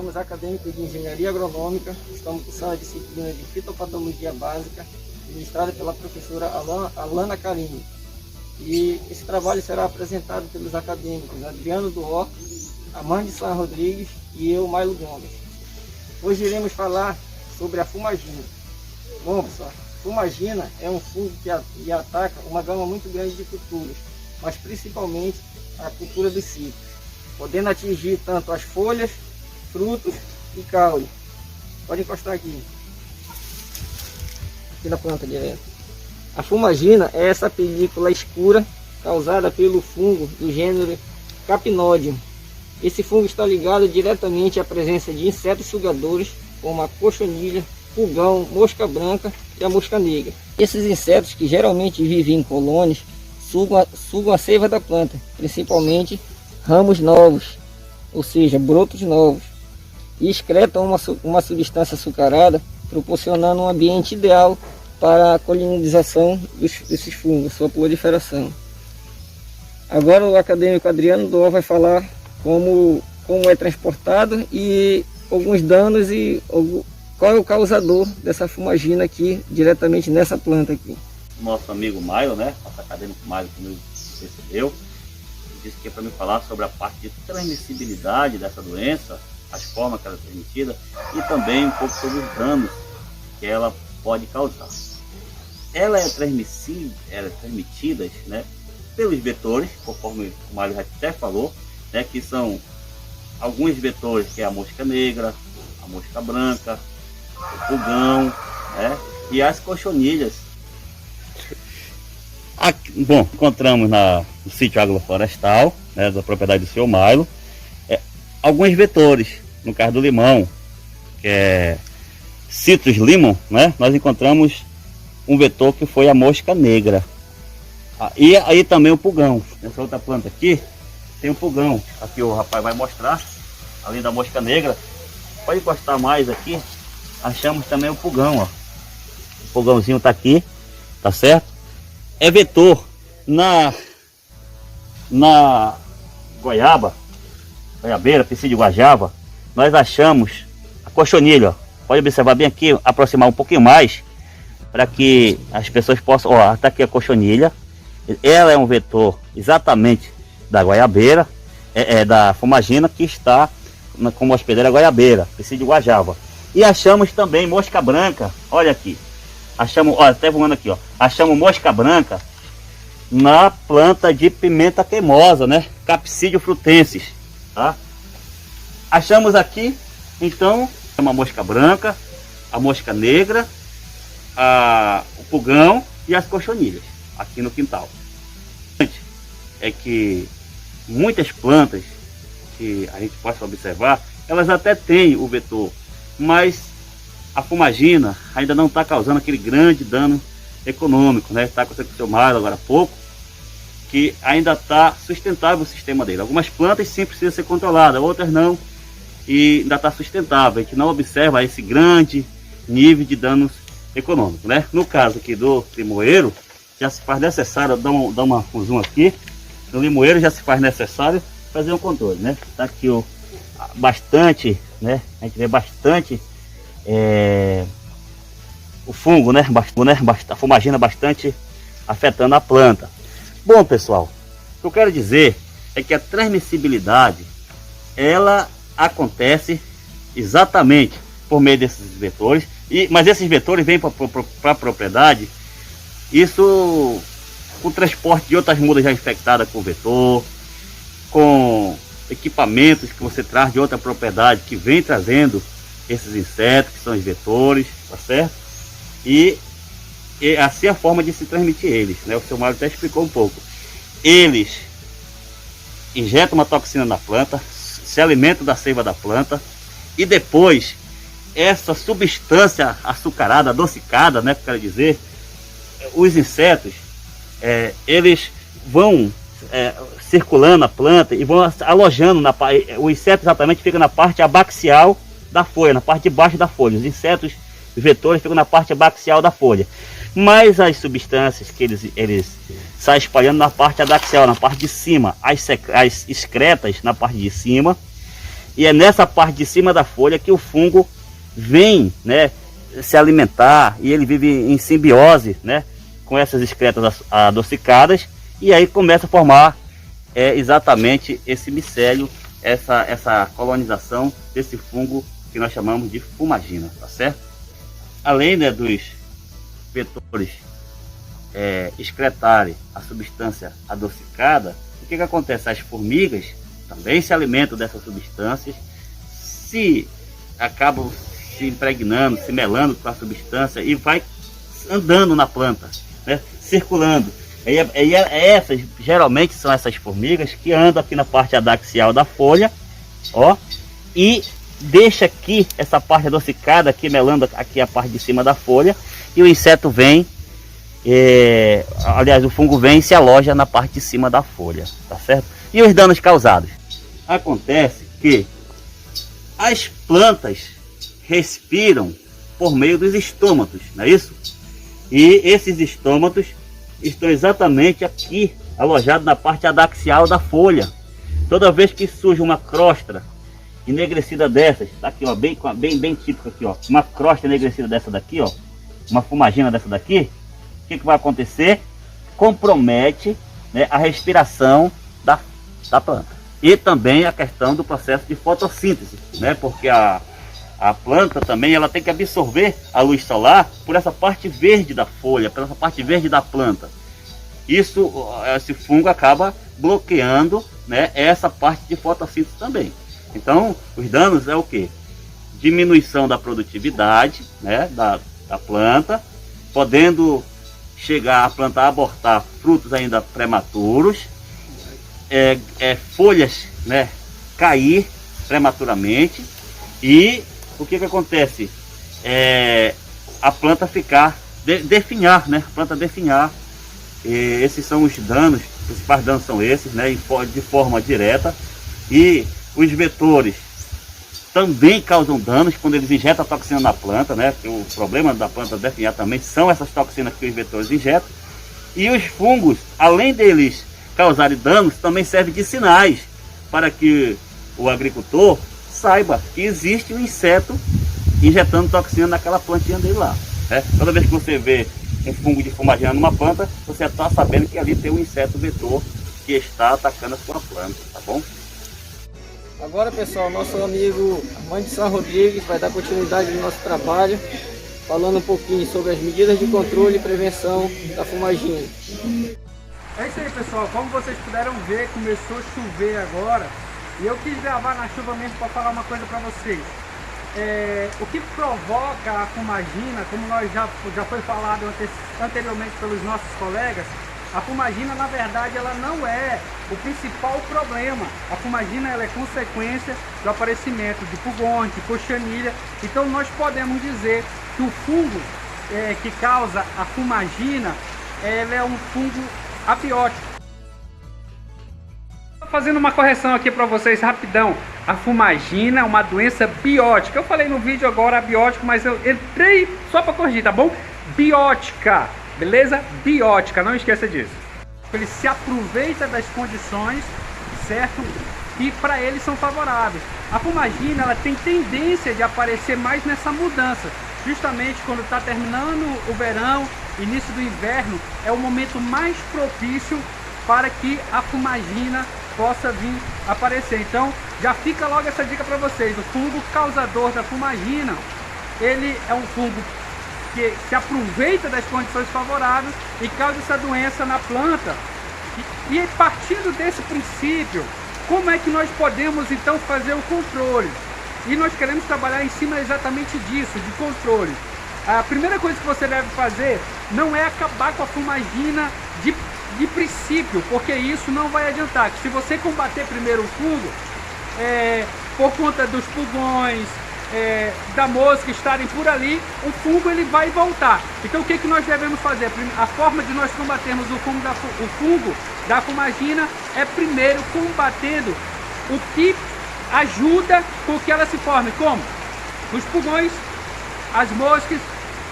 somos acadêmicos de engenharia agronômica, estamos cursando a disciplina de fitopatologia básica, ministrada pela professora Alana Carini. E esse trabalho será apresentado pelos acadêmicos Adriano Duó, Amande San Rodrigues e eu, Mailo Gomes. Hoje iremos falar sobre a fumagina. Bom, pessoal, fumagina é um fungo que ataca uma gama muito grande de culturas, mas principalmente a cultura dos cítricos, podendo atingir tanto as folhas, frutos e caule. Pode encostar aqui na planta direto. A fumagina é essa película escura causada pelo fungo do gênero Capinódium. Esse fungo está ligado diretamente à presença de insetos sugadores, como a cochonilha, pulgão, mosca branca e a mosca negra. Esses insetos, que geralmente vivem em colônias, sugam a seiva da planta, principalmente ramos novos, ou seja, brotos novos, e excretam uma substância açucarada, proporcionando um ambiente ideal para a colonização desses fungos, sua proliferação. Agora o acadêmico Adriano Duó vai falar como é transportado e alguns danos e qual é o causador dessa fumagina aqui, diretamente nessa planta aqui. Nosso amigo Maio, né? Nosso acadêmico Maio que nos recebeu, disse que é para me falar sobre a parte de transmissibilidade dessa doença, as formas que ela é transmitida e também um pouco sobre os danos que ela pode causar. Ela é transmitida, né, pelos vetores, conforme o Mário já até falou, né, que são alguns vetores, que é a mosca negra, a mosca branca, o pulgão, né, e as cochonilhas. Aqui, bom, encontramos no sítio agroflorestal, né, da propriedade do seu Mailo, alguns vetores. No caso do limão, que é Citrus limon, né, nós encontramos um vetor que foi a mosca negra. E aí também o pulgão. Nessa outra planta aqui tem um pulgão. Aqui o rapaz vai mostrar, além da mosca negra. Pode encostar mais aqui. Achamos também o pulgão, ó. O pulgãozinho tá aqui, tá certo? É vetor na goiabeira, psídio guajava. Nós achamos a cochonilha, ó. Pode observar bem aqui, aproximar um pouquinho mais, para que as pessoas possam... Ó, tá aqui a cochonilha. Ela é um vetor exatamente da goiabeira, da fumagina, que está como hospedeira goiabeira, psídio guajava. E achamos também mosca branca, olha aqui. Achamos, ó, até voando aqui, ó. Achamos mosca branca na planta de pimenta queimosa, né? Capsídio frutensis, tá? Achamos aqui, então, uma mosca branca, a mosca negra, o pulgão e as cochonilhas aqui no quintal. É que muitas plantas que a gente possa observar, elas até têm o vetor, mas a fumagina ainda não está causando aquele grande dano econômico, né? Está com o seu Mário agora há pouco, que ainda está sustentável o sistema dele. Algumas plantas sim precisam ser controladas, outras não, e ainda está sustentável. A gente não observa esse grande nível de danos econômicos, né? No caso aqui do limoeiro, já se faz necessário, dar um zoom aqui. No limoeiro já se faz necessário fazer um controle, né? Tá aqui bastante, né? A gente vê bastante o fungo, né? A fumagina bastante afetando a planta. Bom, pessoal, o que eu quero dizer é que a transmissibilidade, ela acontece exatamente por meio desses vetores, mas esses vetores vêm para a propriedade, isso com o transporte de outras mudas já infectadas com vetor, com equipamentos que você traz de outra propriedade que vem trazendo esses insetos, que são os vetores, tá certo? E assim é a forma de se transmitir eles, né? O seu Mário até explicou um pouco. Eles injetam uma toxina na planta, se alimentam da seiva da planta e depois essa substância açucarada, adocicada, né, quero dizer, os insetos, eles vão circulando a planta e vão alojando o inseto exatamente fica na parte abaxial da folha, na parte de baixo da folha. Os insetos vetores ficam na parte abaxial da folha, mas as substâncias que eles saem espalhando na parte adaxial, na parte de cima, as excretas na parte de cima, E é nessa parte de cima da folha que o fungo vem, né, se alimentar, e ele vive em simbiose, né, com essas excretas adocicadas, e aí começa a formar exatamente esse micélio, essa colonização desse fungo que nós chamamos de fumagina, tá certo? Além, né, dos vetores excretarem a substância adocicada, o que acontece? As formigas também se alimentam dessas substâncias, acabam se impregnando, se melando com a substância e vai andando na planta, né, circulando. Essas geralmente são essas formigas que andam aqui na parte adaxial da folha, ó, e deixa aqui essa parte adocicada aqui, melando aqui a parte de cima da folha, e o inseto vem, aliás, o fungo vem e se aloja na parte de cima da folha, tá certo? E os danos causados? Acontece que as plantas respiram por meio dos estômatos, não é isso? E esses estômatos estão exatamente aqui, alojados na parte adaxial da folha. Toda vez que surge uma crosta enegrecida dessas, tá aqui, ó, bem típico aqui, ó, uma crosta enegrecida dessa daqui, ó, uma fumagina dessa daqui, o que vai acontecer? Compromete, né, a respiração da planta. E também a questão do processo de fotossíntese, né, porque a planta também ela tem que absorver a luz solar por essa parte verde da folha, por essa parte verde da planta. Esse fungo acaba bloqueando, né, essa parte de fotossíntese também. Então, os danos é o que? Diminuição da produtividade, né, da planta, podendo chegar a planta a abortar frutos ainda prematuros, folhas, né, cair prematuramente, e o que acontece? A planta definhar, né? A planta definhar. Esses são os danos, os principais danos são esses, né? De forma direta. E os vetores também causam danos quando eles injetam a toxina na planta, né? Porque o problema da planta definhar também são essas toxinas que os vetores injetam. E os fungos, além deles causarem danos, também servem de sinais para que o agricultor saiba que existe um inseto injetando toxina naquela plantinha dele lá, né? Toda vez que você vê um fungo de fumagina numa planta, você está sabendo que ali tem um inseto vetor que está atacando a sua planta, tá bom? Agora, pessoal, nosso amigo Armando São Rodrigues vai dar continuidade no nosso trabalho, falando um pouquinho sobre as medidas de controle e prevenção da fumagina. É isso aí, pessoal, como vocês puderam ver, começou a chover agora. E eu quis gravar na chuva mesmo para falar uma coisa para vocês. O que provoca a fumagina, como nós já foi falado anteriormente pelos nossos colegas, a fumagina, na verdade, ela não é o principal problema. A fumagina ela é consequência do aparecimento de pulgões, de cochonilha. Então nós podemos dizer que o fungo que causa a fumagina, ele é um fungo abiótico. Fazendo uma correção aqui para vocês rapidão, a fumagina é uma doença biótica. Eu falei no vídeo agora abiótico, mas eu entrei só para corrigir, tá bom? Biótica, beleza? Biótica, não esqueça disso. Ele se aproveita das condições, certo? E para ele são favoráveis. A fumagina ela tem tendência de aparecer mais nessa mudança, justamente quando está terminando o verão, início do inverno, é o momento mais propício para que a fumagina possa vir aparecer. Então já fica logo essa dica para vocês. O fungo causador da fumagina, ele é um fungo que se aproveita das condições favoráveis e causa essa doença na planta. E partindo desse princípio, como é que nós podemos então fazer o controle? E nós queremos trabalhar em cima exatamente disso, de controle. A primeira coisa que você deve fazer não é acabar com a fumagina de princípio, porque isso não vai adiantar. Se você combater primeiro o fungo, por conta dos pulgões, da mosca estarem por ali, o fungo ele vai voltar. Então o que nós devemos fazer? A forma de nós combatermos o fungo da fumagina é primeiro combatendo o que ajuda com que ela se forme, como os pulgões, as moscas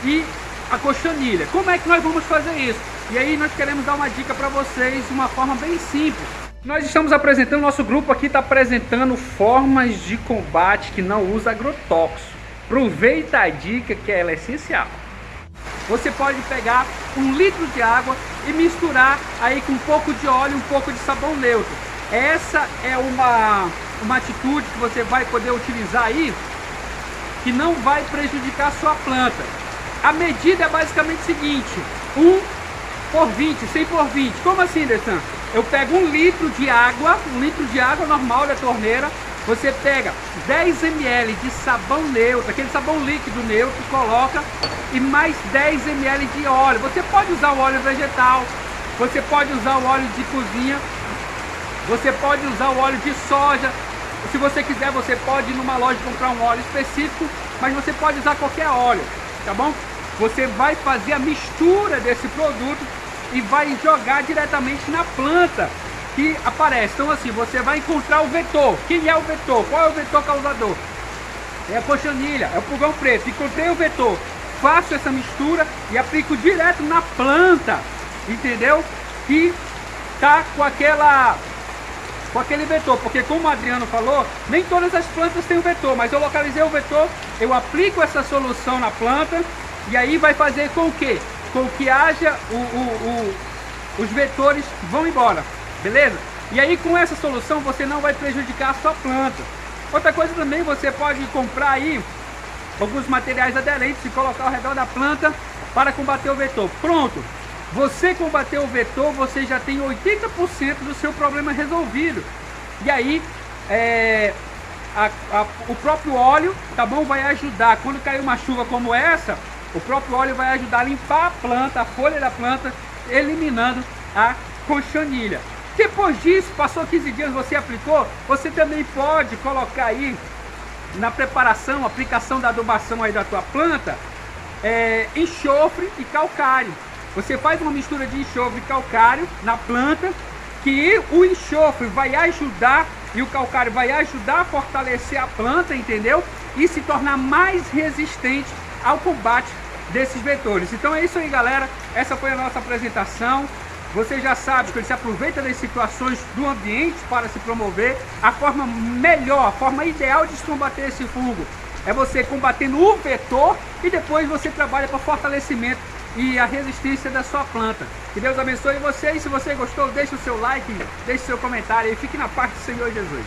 e a cochonilha. Como é que nós vamos fazer isso? E aí nós queremos dar uma dica para vocês de uma forma bem simples. Nós estamos apresentando, nosso grupo aqui está apresentando formas de combate que não usa agrotóxico. Aproveita a dica que ela é essencial. Você pode pegar 1 litro de água e misturar aí com um pouco de óleo e um pouco de sabão neutro. Essa é uma atitude que você vai poder utilizar aí, que não vai prejudicar a sua planta. A medida é basicamente o seguinte: 1 por 20, 100 por 20. Como assim, Dessan? Eu pego 1 litro de água, 1 litro de água normal da torneira. Você pega 10 ml de sabão neutro, aquele sabão líquido neutro, coloca, e mais 10 ml de óleo. Você pode usar o óleo vegetal, você pode usar o óleo de cozinha, você pode usar o óleo de soja. Se você quiser, você pode ir numa loja comprar um óleo específico, mas você pode usar qualquer óleo, tá bom? Você vai fazer a mistura desse produto e vai jogar diretamente na planta que aparece. Então assim, você vai encontrar o vetor. Quem é o vetor? Qual é o vetor causador? É a cochonilha, é o pulgão preto. Encontrei o vetor, faço essa mistura e aplico direto na planta, entendeu? Que tá com aquele vetor, porque como o Adriano falou, nem todas as plantas têm o vetor, mas eu localizei o vetor, eu aplico essa solução na planta e aí vai fazer com que haja os vetores vão embora, beleza? E aí com essa solução você não vai prejudicar a sua planta. Outra coisa também, você pode comprar aí alguns materiais aderentes e colocar ao redor da planta para combater o vetor. Pronto! Você combater o vetor, você já tem 80% do seu problema resolvido. E aí, o próprio óleo, tá bom? Vai ajudar, quando cair uma chuva como essa, o próprio óleo vai ajudar a limpar a planta, a folha da planta, eliminando a cochonilha. Depois disso, passou 15 dias, você aplicou, você também pode colocar aí, na preparação, aplicação da adubação aí da tua planta, enxofre e calcário. Você faz uma mistura de enxofre e calcário na planta, que o enxofre vai ajudar e o calcário vai ajudar a fortalecer a planta, entendeu? E se tornar mais resistente ao combate desses vetores. Então é isso aí, galera. Essa foi a nossa apresentação. Você já sabe que ele se aproveita das situações do ambiente para se promover. A forma melhor, a forma ideal de se combater esse fungo é você combatendo o vetor e depois você trabalha para fortalecimento e a resistência da sua planta. Que Deus abençoe você, e se você gostou, deixe o seu like, deixe o seu comentário e fique na paz do Senhor Jesus.